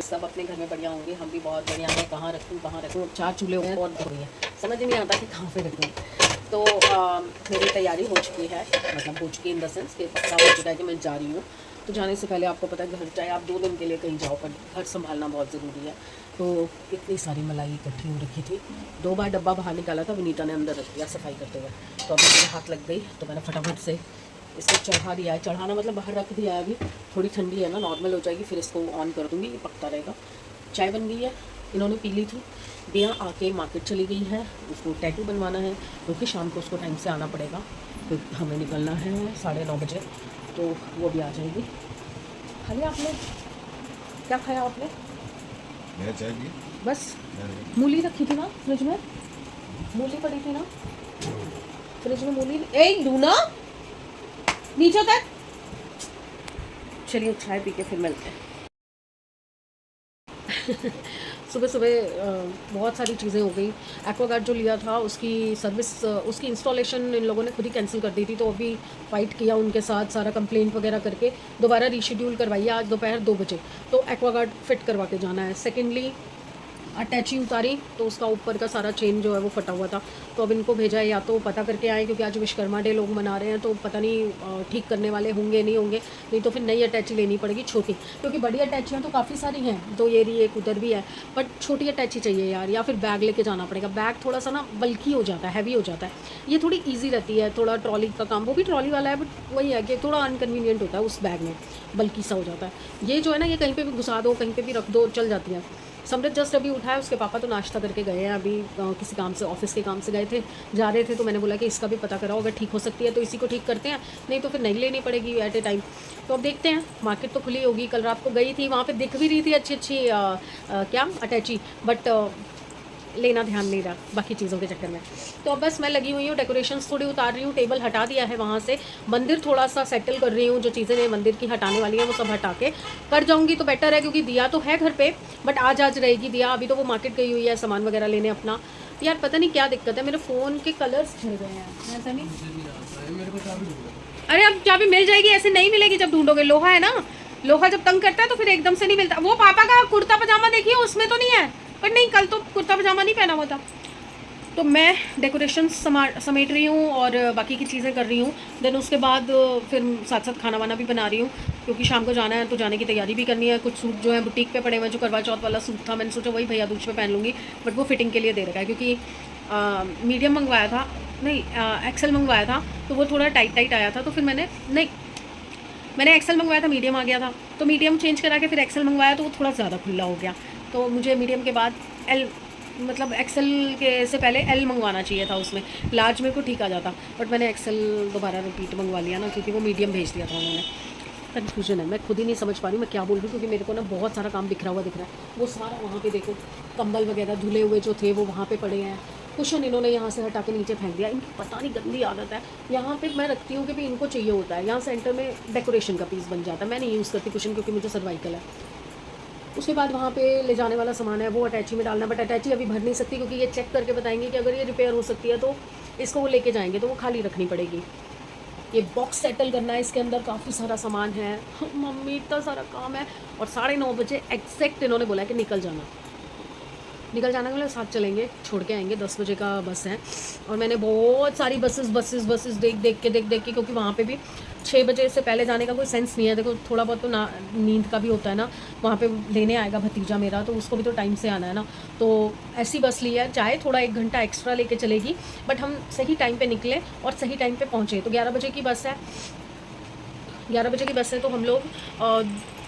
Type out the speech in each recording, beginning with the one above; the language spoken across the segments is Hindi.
सब अपने घर में बढ़िया होंगे, हम भी बहुत बढ़िया हैं। कहाँ रखूँ 4 चूल्हे हैं और हो रही है, समझ नहीं आता कि कहाँ पे रखूँ। तो मेरी तैयारी हो चुकी है, मतलब हो चुकी है इन द सेंस कि पक्का हो चुका है कि मैं जा रही हूँ। तो जाने से पहले आपको पता है घर चाहे आप 2 दिन के लिए कहीं जाओ, पर घर संभालना बहुत ज़रूरी है। तो इतनी सारी मलाई इकट्ठी हो रखी थी, 2 बार डब्बा बाहर निकाला था, विनीता ने अंदर रख दिया सफाई करते हुए। तो अभी मेरे हाथ लग गई, तो मैंने फटाफट से इसको चढ़ा दिया है। चढ़ाना मतलब बाहर रख दिया है, अभी थोड़ी ठंडी है ना, नॉर्मल हो जाएगी फिर इसको ऑन कर दूँगी, ये पकता रहेगा। चाय बन गई है, इन्होंने पी ली थी। दिया आके मार्केट चली गई है, उसको टैटू बनवाना है क्योंकि शाम को उसको टाइम से आना पड़ेगा, तो हमें निकलना है 9:30 बजे, तो वो भी आ जाएगी। खा लिया आपने? क्या खाया आपने? मैं चाय पी बस मूली रखी थी ना फ्रिज में, मूली पड़ी थी ना फ्रिज में, मूली। ए लूना नीचे उतर। चलिए चाय पी के फिर मिलते हैं। सुबह सुबह बहुत सारी चीज़ें हो गई। एक्वागार्ड जो लिया था उसकी सर्विस, उसकी इंस्टॉलेशन इन लोगों ने खुद ही कैंसिल कर दी थी, तो अभी फाइट किया उनके साथ, सारा कंप्लेंट वगैरह करके दोबारा रीशेड्यूल करवाइए आज दोपहर 2 बजे, तो एक्वागार्ड फिट करवा के जाना है। सेकेंडली अटैची उतारी तो उसका ऊपर का सारा चेन जो है वो फटा हुआ था, तो अब इनको भेजा है, या तो पता करके आए क्योंकि आज विश्वकर्मा डे लोग मना रहे हैं, तो पता नहीं ठीक करने वाले होंगे नहीं होंगे, नहीं तो फिर नई अटैची लेनी पड़ेगी छोटी, क्योंकि बड़ी अटैचियाँ तो काफ़ी सारी हैं, 2 ये रही एक उधर भी है, बट छोटी अटैची चाहिए यार, या फिर बैग लेके जाना पड़ेगा। बैग थोड़ा सा ना बल्कि हो जाता है, हैवी हो जाता है, ये थोड़ी ईजी रहती है, थोड़ा ट्रॉली का काम, वो भी ट्रॉली वाला है, बट वही है कि थोड़ा अनकन्वीनियंट होता है, उस बैग में बल्कि सा हो जाता है। ये जो है ना, ये कहीं पर भी घुसा दो, कहीं पर भी रख दो, चल जाती है। समृद्ध जस्ट अभी उठाया, उसके पापा तो नाश्ता करके गए हैं, अभी किसी काम से, ऑफिस के काम से गए थे, जा रहे थे, तो मैंने बोला कि इसका भी पता कराओ, अगर ठीक हो सकती है तो इसी को ठीक करते हैं, नहीं तो फिर नहीं लेनी पड़ेगी एट ए टाइम। तो अब देखते हैं, मार्केट तो खुली होगी, कल रात को गई थी, वहाँ पे दिख भी रही थी अच्छी अच्छी क्या अटैची, बट लेना ध्यान नहीं रहा बाकी चीज़ों के चक्कर में। तो अब बस मैं लगी हुई हूँ, डेकोरेशंस थोड़ी उतार रही हूँ, टेबल हटा दिया है वहाँ से, मंदिर थोड़ा सा सेटल कर रही हूँ, जो चीज़ें मंदिर की हटाने वाली हैं वो सब हटा के कर जाऊँगी तो बेटर है, क्योंकि दिया तो है घर पे, बट आज रहेगी दिया। अभी तो वो मार्केट गई हुई है सामान वगैरह लेने अपना। यार पता नहीं क्या दिक्कत है, मेरे फ़ोन के कलर्स छिड़ गए हैं, ऐसा नहीं। अरे अब चाबी मिल जाएगी, ऐसे नहीं मिलेगी जब ढूंढोगे, लोहा है ना, लोहा जब तंग करता है तो फिर एकदम से नहीं मिलता। वो पापा का कुर्ता पजामा देखिए, उसमें तो नहीं है, पर नहीं कल तो कुर्ता पजामा नहीं पहना हुआ था। तो मैं डेकोरेशन समेट रही हूँ और बाकी की चीज़ें कर रही हूँ, देन उसके बाद फिर साथ साथ खाना वाना भी बना रही हूँ, क्योंकि शाम को जाना है तो जाने की तैयारी भी करनी है। कुछ सूट जो है बुटीक पे पड़े हुए हैं, जो करवा चौथ वाला सूट था, मैंने सोचा वही भैया दूज पे पहन लूँगी, बट वो फिटिंग के लिए दे रखा है, क्योंकि मीडियम मंगवाया था, नहीं एक्सेल मंगवाया था, तो वो थोड़ा टाइट आया था, तो फिर मैंने एक्सेल मंगवाया था, मीडियम आ गया था, तो मीडियम चेंज करा के फिर एक्सेल मंगवाया, तो वो थोड़ा ज़्यादा खुला हो गया, तो मुझे मीडियम के बाद एल, मतलब एक्सेल के से पहले एल मंगवाना चाहिए था, उसमें लार्ज मेरे को ठीक आ जाता, बट मैंने एक्सेल दोबारा रिपीट मंगवा लिया ना, क्योंकि वो मीडियम भेज दिया था उन्होंने। कन्फ्यूजन है, मैं खुद ही नहीं समझ पा रही हूँ मैं क्या बोल रही हूँ, क्योंकि मेरे को ना बहुत सारा काम बिखरा हुआ दिख रहा है। वो सारा वहाँ पे देखो, कंबल वगैरह धुले हुए जो थे वो वहाँ पे पड़े हैं, कुशन इन्होंने यहाँ से हटा के नीचे फेंक दिया, इनकी पता नहीं गंदी आदत है। यहाँ पे मैं रखती हूँ कि भाई इनको चाहिए होता है, यहाँ सेंटर में डेकोरेशन का पीस बन जाता है, मैं नहीं यूज़ करती कुशन, क्योंकि मुझे सर्वाइकल है। उसके बाद वहाँ पे ले जाने वाला सामान है वो अटैची में डालना, बट अटैची अभी भर नहीं सकती, क्योंकि ये चेक करके बताएंगे कि अगर ये रिपेयर हो सकती है तो इसको वो लेके जाएंगे, तो वो खाली रखनी पड़ेगी। ये बॉक्स सेटल करना है, इसके अंदर काफ़ी सारा सामान है। मम्मी इतना सारा काम है, और 9:30 बजे एग्जैक्ट इन्होंने बोला कि निकल जाना के लिए साथ चलेंगे, छोड़ के आएंगे, 10 बजे का बस है। और मैंने बहुत सारी बसेस देख के, क्योंकि वहाँ पे भी 6 बजे से पहले जाने का कोई सेंस नहीं है। देखो थोड़ा बहुत तो ना नींद का भी होता है ना, वहाँ पे लेने आएगा भतीजा मेरा, तो उसको भी तो टाइम से आना है ना, तो ऐसी बस ली है, चाहे थोड़ा 1 घंटा एक्स्ट्रा लेके चलेगी, बट हम सही टाइम पे निकले और सही टाइम पे पहुँचे। तो 11 बजे की बस है, 11 बजे की बस है, तो हम लोग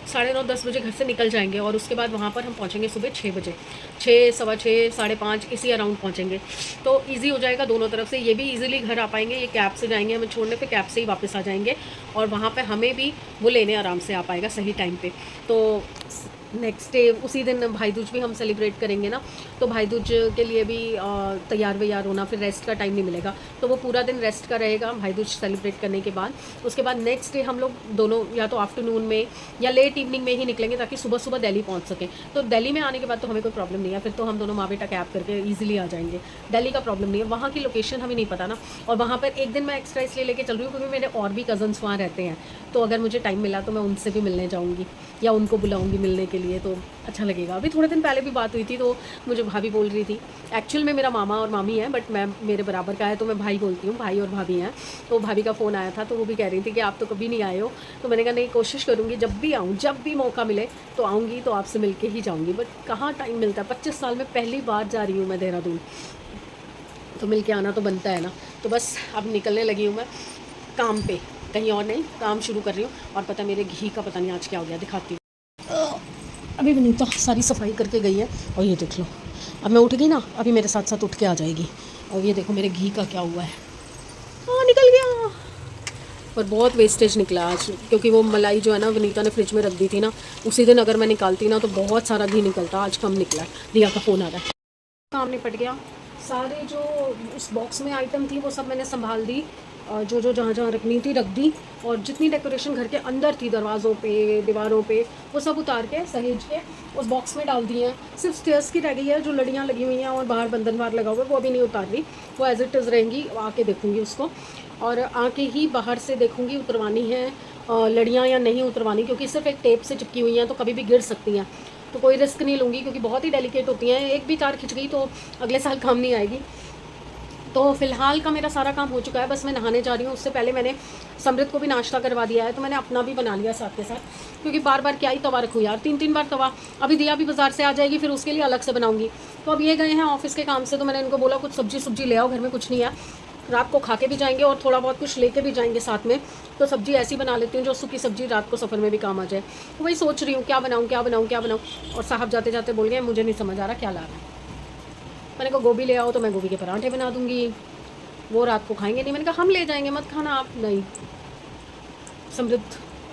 9:30-10 बजे घर से निकल जाएंगे, और उसके बाद वहाँ पर हम पहुँचेंगे सुबह 6 बजे, 6, सवा 6, 5:30 इसी अराउंड पहुँचेंगे, तो इजी हो जाएगा दोनों तरफ से। ये भी इजीली घर आ पाएंगे, ये कैब से जाएंगे हमें छोड़ने, फिर कैब से ही वापस आ जाएंगे, और वहाँ पे हमें भी वो लेने आराम से आ पाएगा सही टाइम पे। तो नेक्स्ट डे उसी दिन भाई दूज भी हम सेलिब्रेट करेंगे ना, तो भाई दूज के लिए भी तैयार व्यार होना, फिर रेस्ट का टाइम नहीं मिलेगा, तो वो पूरा दिन रेस्ट का रहेगा भाई दूज सेलिब्रेट करने के बाद। उसके बाद नेक्स्ट डे हम लोग दोनों या तो आफ्टरनून में या लेट इवनिंग में ही निकलेंगे, ताकि सुबह सुबह दिल्ली पहुंच सकें। तो दिल्ली में आने के बाद तो हमें कोई प्रॉब्लम नहीं है, फिर तो हम दोनों माँ बेटा कैब करके ईजिली आ जाएंगे, दिल्ली का प्रॉब्लम नहीं है। वहाँ की लोकेशन हमें नहीं पता ना, और वहाँ पर एक दिन मैं एक्स्ट्रा इसलिए लेके चल रही हूँ क्योंकि मेरे और भी कज़न्स वहाँ रहते हैं, तो अगर मुझे टाइम मिला तो मैं उनसे भी मिलने जाऊँगी या उनको बुलाऊँगी मिलने के लिए। लिए तो अच्छा लगेगा। अभी थोड़े दिन पहले भी बात हुई थी तो मुझे भाभी बोल रही थी, एक्चुअल में मेरा मामा और मामी है बट मैं मेरे बराबर का है तो मैं भाई बोलती हूँ, भाई और भाभी हैं। तो भाभी का फ़ोन आया था तो वो भी कह रही थी कि आप तो कभी नहीं आए हो। तो मैंने कहा नहीं, कोशिश करूँगी जब भी आऊँ, जब भी मौका मिले तो आऊँगी, तो आपसे मिल के ही जाऊँगी। बट कहाँ टाइम मिलता है, 25 साल में पहली बार जा रही हूँ मैं देहरादून, तो मिल के आना तो बनता है ना। तो बस अब निकलने लगी हूँ मैं काम पे, कहीं और नहीं, काम शुरू कर रही हूँ। और पता मेरे घी का पता नहीं आज क्या हो गया, दिखाती हूँ। अभी विनीता सारी सफाई करके गई है और ये देख लो, अब मैं उठ गई ना, अभी मेरे साथ साथ उठ के आ जाएगी। और ये देखो मेरे घी का क्या हुआ है, हाँ निकल गया। पर बहुत वेस्टेज निकला आज, क्योंकि वो मलाई जो है ना विनीता ने फ्रिज में रख दी थी ना, उसी दिन अगर मैं निकालती ना तो बहुत सारा घी निकलता। आज कम निकला है। दिया का फ़ोन आ रहा है। काम निपट गया, सारे जो उस बॉक्स में आइटम थी वो सब मैंने संभाल दी, जो जो जहाँ जहाँ रखनी थी रख दी। और जितनी डेकोरेशन घर के अंदर थी, दरवाज़ों पे, दीवारों पे, वो सब उतार के सहेज के उस बॉक्स में डाल दिए हैं। सिर्फ स्टेयर्स की रह गई है, जो लड़ियाँ लगी हुई हैं और बाहर बंधनवार लगा हुआ है, वो अभी नहीं उतार रही, वो एज इट इज़ रहेंगी। आके देखूँगी उसको, और आके ही बाहर से देखूँगी उतरवानी है लड़ियाँ या नहीं उतरवानी, क्योंकि सिर्फ एक टेप से चिपकी हुई हैं तो कभी भी गिर सकती हैं। तो कोई रिस्क नहीं लूँगी, क्योंकि बहुत ही डेलिकेट होती हैं। एक भी तार खिंच गई तो अगले साल काम नहीं आएगी। तो फ़िलहाल का मेरा सारा काम हो चुका है, बस मैं नहाने जा रही हूँ। उससे पहले मैंने समृद्ध को भी नाश्ता करवा दिया है, तो मैंने अपना भी बना लिया साथ के साथ, क्योंकि बार बार क्या ही तवा रखूँ यार, 3 बार तवा। अभी दिया भी बाज़ार से आ जाएगी, फिर उसके लिए अलग से बनाऊँगी। तो अब ये गए हैं ऑफिस के काम से, तो मैंने इनको बोला कुछ सब्जी ले आओ, घर में कुछ नहीं है, रात को खा के भी जाएंगे और थोड़ा बहुत कुछ लेके भी जाएंगे साथ में। तो सब्ज़ी ऐसी बना लेती हूँ जो सूखी सब्ज़ी रात को सफ़र में भी काम आ जाए। तो वही सोच रही हूँ क्या बनाऊँ। और साहब जाते जाते बोल गए मुझे नहीं समझ आ रहा क्या ला रहा है। मैंने कहा गोभी ले आओ, तो मैं गोभी के पराठे बना दूँगी, वो रात को खाएंगे नहीं। मैंने कहा हम ले जाएंगे, मत खाना आप। नहीं, समृद्ध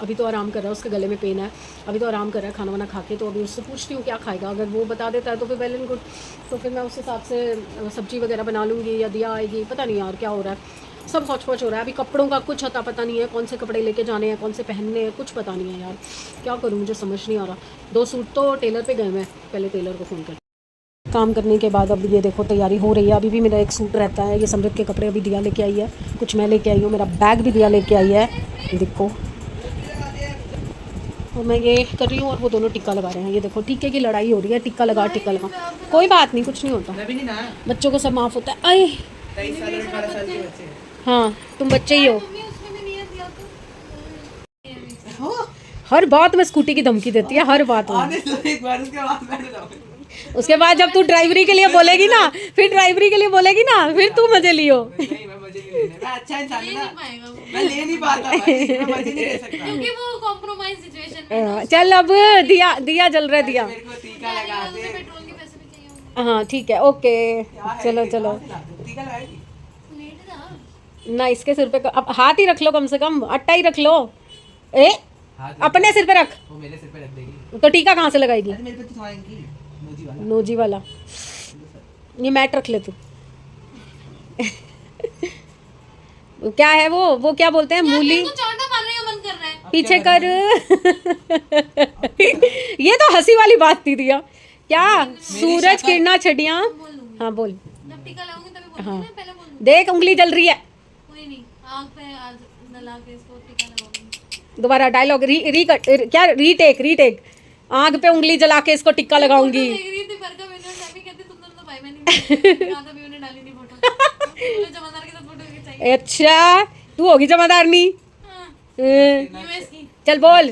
अभी तो आराम कर रहा है, उसके गले में पेन है, अभी तो आराम कर रहा है खाना वाना खा के। तो अभी उससे पूछती हूँ क्या खाएगा, अगर वो बता देता है तो फिर वेल एंड गुड, तो फिर मैं उस हिसाब से सब्ज़ी वगैरह बना लूँगी, या दिया आएगी। पता नहीं यार क्या हो रहा है, सब हौच पौच हो रहा है। अभी कपड़ों का कुछ अता पता नहीं है, कौन से कपड़े लेके जाने हैं, कौन से पहनने हैं, कुछ पता नहीं है यार, क्या करूँ मुझे समझ नहीं आ रहा। 2 सूट तो टेलर पे गए, मैं पहले टेलर को फ़ोन कर। काम करने के बाद अब ये देखो तैयारी हो रही है। अभी भी मेरा एक सूट रहता है, ये समृद्ध के कपड़े अभी दिया लेके आई है, कुछ मैं लेके आई हूँ, मेरा बैग भी दिया लेके आई है, देखो। और मैं ये कर रही हूँ और वो दोनों टिक्का लगा रहे हैं। ये देखो टीके की लड़ाई हो रही है, टिक्का लगा। कोई बात नहीं, कुछ नहीं होता, बच्चों को सब माफ़ होता है। आए हाँ, तुम बच्चे ही हो। हर बात में स्कूटी की धमकी देती है, हर बात में। उसके बाद जब तू ड्राइवरी के लिए बोलेगी ना, फिर तू मजे लियो। अच्छा इंसान है ना, मैं ले नहीं पाता भाई, मैं मजे नहीं ले सकता, क्योंकि वो कॉम्प्रोमाइज सिचुएशन में। चल अब दिया जल रहा है, दिया मेरे को टीका लगा दे, पेट्रोल के पैसे भी चाहिए। हाँ ठीक है, ओके, चलो टीका लगाएगी ना, इसके सिर पे अब हाथ ही रख लो, कम से कम अट्टा ही रख लो। अपने सिर पे रख, वो मेरे सिर पे रख देगी तो टीका कहाँ से लगाएगी? मेरे पे तो आएंगी नोजी वाला। ये मैट रख ले तू। क्या है वो क्या बोलते हैं, मूली पीछे कर। ये तो हंसी वाली बात थी दिया, क्या सूरज किरणा छड़िया। हाँ बोल, हाँ देख उंगली जल रही है। दोबारा डायलॉग क्या रीटेक। आग पे उंगली जला के इसको टिक्का लगाऊंगी। अच्छा तू होगी जमादारनी। चल बोल।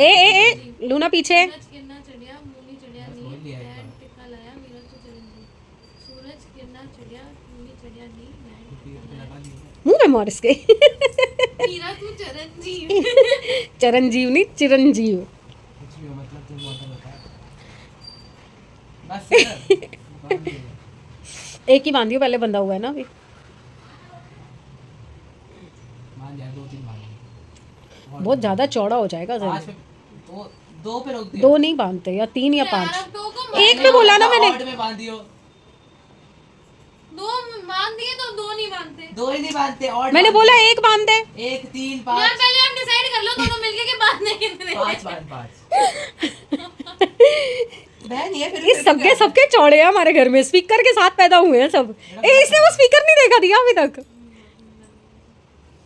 ए लूना पीछे। मुंह में मार इसके। चरंजीव नहीं चिरंजीव। एक ही बांधियो, पहले बंधा हुआ है ना अभी। बहुत ज्यादा चौड़ा हो जाएगा। दो नहीं बांधते, या 3 या 5। एक में बोला ना मैंने। दो बांध दिए तो 2 नहीं बांधते। 2 ही नहीं बांधते, और मैंने बोला 1 बांध दे। 1 3 5। यार पहले आप डिसाइड कर लो दोनों मिलके के बांधने कितने। 5 बहन ये फिर इस सबके चौड़े हैं हमारे घर में, स्पीकर के साथ पैदा हुए हैं सब। इसने वो स्पीकर नहीं देखा दिया अभी तक।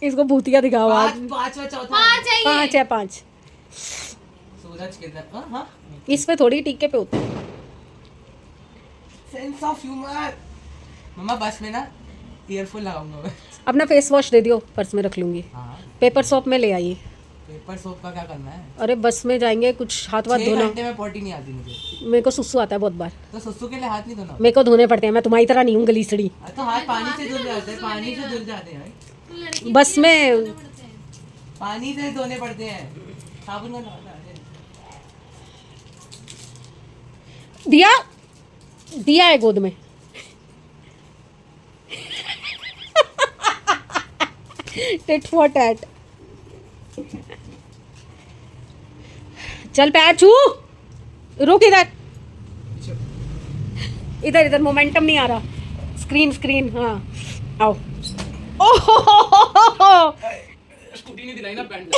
इसको भूतिया दिखाओ आज। 5 है 5। सूरज के तरफ हाँ इस पे थोड़ी टीके पे होते हैं। Sense of humour. मम्मा बस में ना ईयरफोन लगाऊंगा मैं। अपना फेस वॉश दे दियो, पर्स में रख लूँगी। हाँ पेपर सोप में ले आइए। पेपर सोप का क्या करना है? अरे बस में जाएंगे, कुछ हाथ वाथ 6 धोना। घंटे में पॉटी नहीं आती मुझे। मेरे को सुसु आता है बहुत बार, तो ससु के लिए हाथ नहीं धोना? मेरे को धोने पड़ते हैं, मैं तुम्हारी तरह नहीं हूँ गलीसड़ी। तो हाथ पानी से धुल जाते हैं, पानी से धुल जाते हैं। बस में पानी से धोने पड़ते हैं, साबुन का लगाते हैं। दिया दिया है गोद में। Tit for tat. चल पैर छू, रुक इधर इधर इधर, मोमेंटम नहीं आ रहा। स्क्रीन स्क्रीन, हाँ आओ। ओह स्कूटी नहीं दिलाई ना बैंड।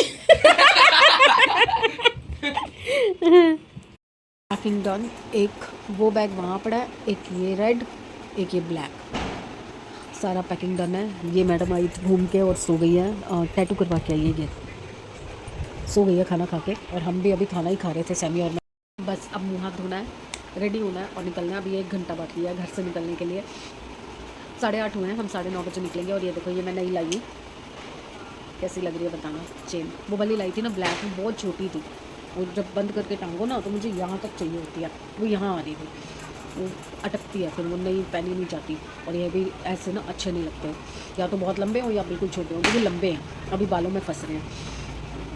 Packing done. एक वो बैग वहाँ पड़ा है, एक ये रेड, एक ये ब्लैक। सारा पैकिंग डन है। ये मैडम आई थी घूम के और सो गई है, टैटू करवा के आई है, ये सो गई है खाना खा के। और हम भी अभी खाना ही खा रहे थे सैमी और मैं। बस अब मुँह हाथ धोना है, रेडी होना है और निकलना है। अभी 1 घंटा बाकी है घर से निकलने के लिए। 8:30 हुए हैं, हम 9:30 बजे निकलेंगे। और ये देखो, ये मैं नई लाई हूँ, कैसी लग रही है बताना। चेन वो वाली लाई थी ना ब्लैक में, बहुत छोटी थी। वो जब बंद करके टांगो ना तो मुझे यहाँ तक चाहिए होती है, वो यहाँ आ रही थी, वो अटकती है, फिर वो नहीं पहनी नहीं जाती। और ये भी ऐसे ना अच्छे नहीं लगते, या तो बहुत लंबे हो या बिल्कुल छोटे हो। क्योंकि लंबे हैं, अभी बालों में फंस रहे हैं।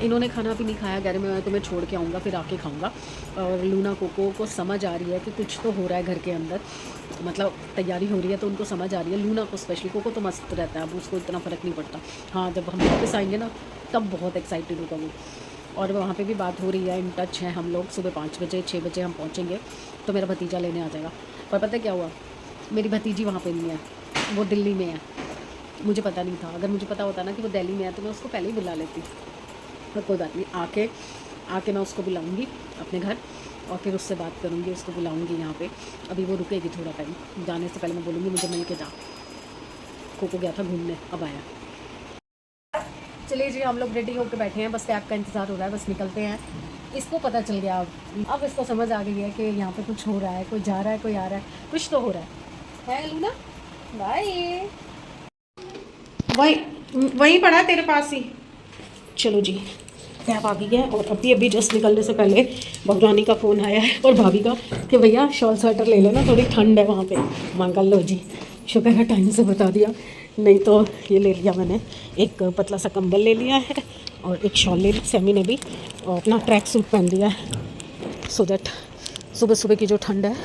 इन्होंने खाना भी नहीं खाया, घर में मैं तुम्हें छोड़ के आऊँगा, फिर आके खाऊँगा। और लूना कोको को समझ आ रही है कि कुछ तो हो रहा है घर के अंदर, मतलब तैयारी हो रही है, तो उनको समझ आ रही है। लूना को स्पेशली, कोको तो मस्त रहता है, अब उसको इतना फ़र्क नहीं पड़ता। हाँ, जब हम वापस आएंगे ना तब बहुत एक्साइटेड होगा वो। और वहाँ पे भी बात हो रही है, इन टच हैं हम लोग। सुबह 5 बजे 6 बजे हम पहुँचेंगे तो मेरा भतीजा लेने आ जाएगा। पर पता क्या हुआ, मेरी भतीजी वहाँ पे नहीं है, वो दिल्ली में है। मुझे पता नहीं था, अगर मुझे पता होता ना कि वो दिल्ली में है तो मैं उसको पहले ही बुला लेती। पर कोई बात नहीं, आके मैं उसको बुलाऊँगी अपने घर और फिर उससे बात करूँगी, उसको बुलाऊँगी यहाँ पे। अभी वो रुकेगी थोड़ा टाइम, जाने से पहले मैं बोलूँगी मुझे मिल के जा। कोको गया था घूमने, अब आया। चलिए जी, हम लोग रेडी होकर बैठे हैं, बस कैब का इंतज़ार हो रहा है, बस निकलते हैं। इसको पता चल गया अब इसको समझ आ गई है कि यहाँ पे कुछ हो रहा है, कोई जा रहा है, कोई आ रहा है, कुछ तो हो रहा है लूना? बाय। वहीं पड़ा है तेरे पास ही। चलो जी, कैब आ गई है। और अभी जस्ट निकलने से पहले भगवानी का फ़ोन आया है और भाभी का कि भैया शॉल स्वेटर ले लेना, थोड़ी ठंड है वहाँ पे। मांगा लो जी, शुक्र है टाइम से बता दिया, नहीं तो ये ले लिया मैंने। एक पतला सा कंबल ले लिया है और एक शॉल ले ली सैमी ने भी, और अपना ट्रैक सूट पहन लिया है सो दैट सुबह सुबह की जो ठंड है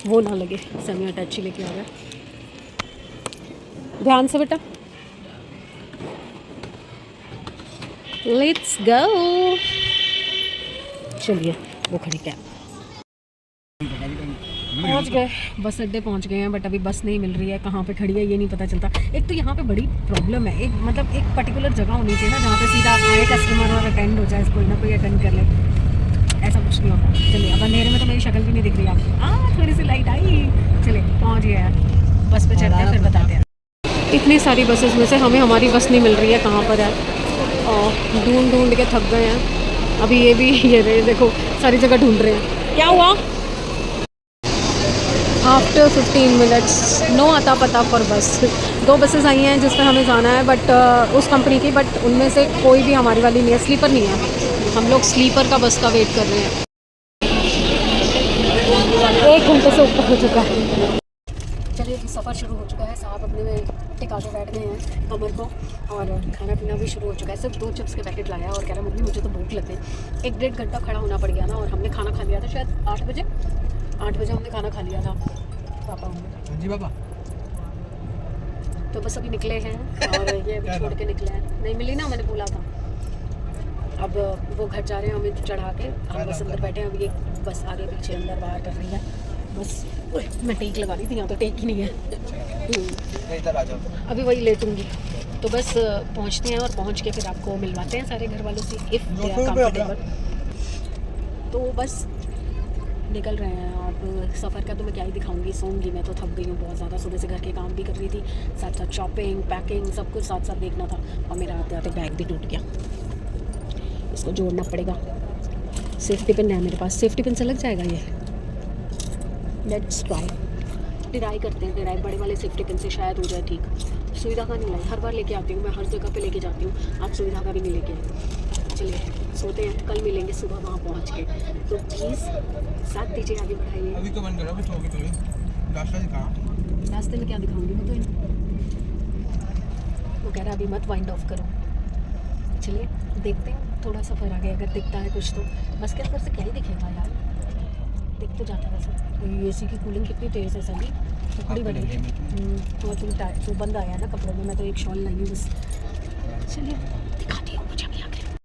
वो ना लगे। सैमी अटैची लेके आ गया, ध्यान से बेटा। Let's go. चलिए, वो खड़ी कैब। पहुंच गए, बस अड्डे पहुंच गए हैं, बट अभी बस नहीं मिल रही है। कहाँ पे खड़ी है ये नहीं पता चलता। एक तो यहाँ पे बड़ी प्रॉब्लम है, एक पर्टिकुलर जगह होनी चाहिए ना जहाँ पे सीधा आए कस्टमर और अटेंड हो जाए, कोई ना कोई अटेंड कर ले। ऐसा कुछ नहीं होता। चलिए, अब अंधेरे में तो मेरी शक्ल भी नहीं दिख रही आपको। थोड़ी सी लाइट आई। चलिए, पहुँच गए यार, बस पे चढ़ते हैं, फिर बताते हैं। इतनी सारी बसेस में से हमें हमारी बस नहीं मिल रही है, कहाँ पर है, और ढूंढ के थक गए हैं। अभी ये भी ये रहे, देखो सारी जगह ढूंढ रहे हैं। क्या हुआ? आफ्टर 15 मिनट्स नो आता पता फॉर बस। 2 बसेस आई हैं जिस पर हमें जाना है, बट उस कंपनी की, बट उनमें से कोई भी हमारी वाली नहीं है, स्लीपर नहीं है। हम लोग स्लीपर का बस का वेट कर रहे हैं। 1 घंटे से ऊपर हो चुका है। चलिए जी, सफ़र शुरू हो चुका है। साहब अपने में टिका के बैठ गए हैं कमर को, और खाना पीना भी शुरू हो चुका है। सिर्फ 2 चिप्स के पैकेट लाया और कह रहा मम्मी मुझे तो भूख लग गई। 1-1.5 घंटा खड़ा होना पड़ गया ना। और हमने खाना खा लिया था शायद 8 बजे हमने खाना खा लिया था पापा जी पापा। तो बस अभी निकले हैं और ये अभी छोड़ के निकले हैं। नहीं मिली ना, मैंने बोला था। अब वो घर जा रहे हैं हमें चढ़ा के, हम बस अंदर बैठे हैं। अभी एक बस आगे पीछे अंदर बाहर कर रही है बस। मैं टेक लगा रही थी, यहाँ तो टेक ही नहीं है। इधर आ जाओ, अभी वही लेटूंगी। तो बस पहुँचते हैं और पहुँच के फिर आपको मिलवाते हैं सारे घर वालों से, इफ़ दे आर कंफर्टेबल। तो बस निकल रहे हैं। अब सफ़र का तो मैं क्या ही दिखाऊंगी, सोऊंगी। मैं तो थक गई हूँ बहुत ज़्यादा। सुबह से घर के काम भी कर रही थी, साथ साथ शॉपिंग, पैकिंग, सब कुछ साथ साथ देखना था। और मेरा आते आते बैग भी टूट गया। इसको जोड़ना पड़ेगा। सेफ्टी पिन है मेरे पास, सेफ्टी पिन से लग जाएगा ये। लेट्स ट्राई, ट्राई करते हैं, ट्राई बड़े वाले सेफ्टी पिन से शायद हो जाए ठीक। सुई धागा नहीं लाई, हर बार लेके आती हूँ मैं, हर जगह पे लेके जाती हूँ, आज सुई धागा भी नहीं लेके आई। चलिए सोते हैं, कल मिलेंगे सुबह वहाँ पहुँच के। तो प्लीज़ साथ दीजिए, आगे बढ़ाइए। अभी तो बंद करो, अभी सो के तो रास्ता दिखा। रास्ते में क्या दिखाऊंगी मैं तो वो कह रहा है अभी मत वाइंड ऑफ करो। चलिए देखते हैं, थोड़ा सा फर्क आगे अगर दिखता है कुछ तो। बस के अंदर से क्या ही दिखेगा यार, दिख तो जाता है वैसे। एसी की कूलिंग कितनी तेज़ है सभी, थोड़ी बढ़ेगी। तो तुम बंद आया ना कपड़ों में, मैं तो एक शॉल लाई हूँ बस। चलिए दिखाती हूँ कुछ अभी आगे।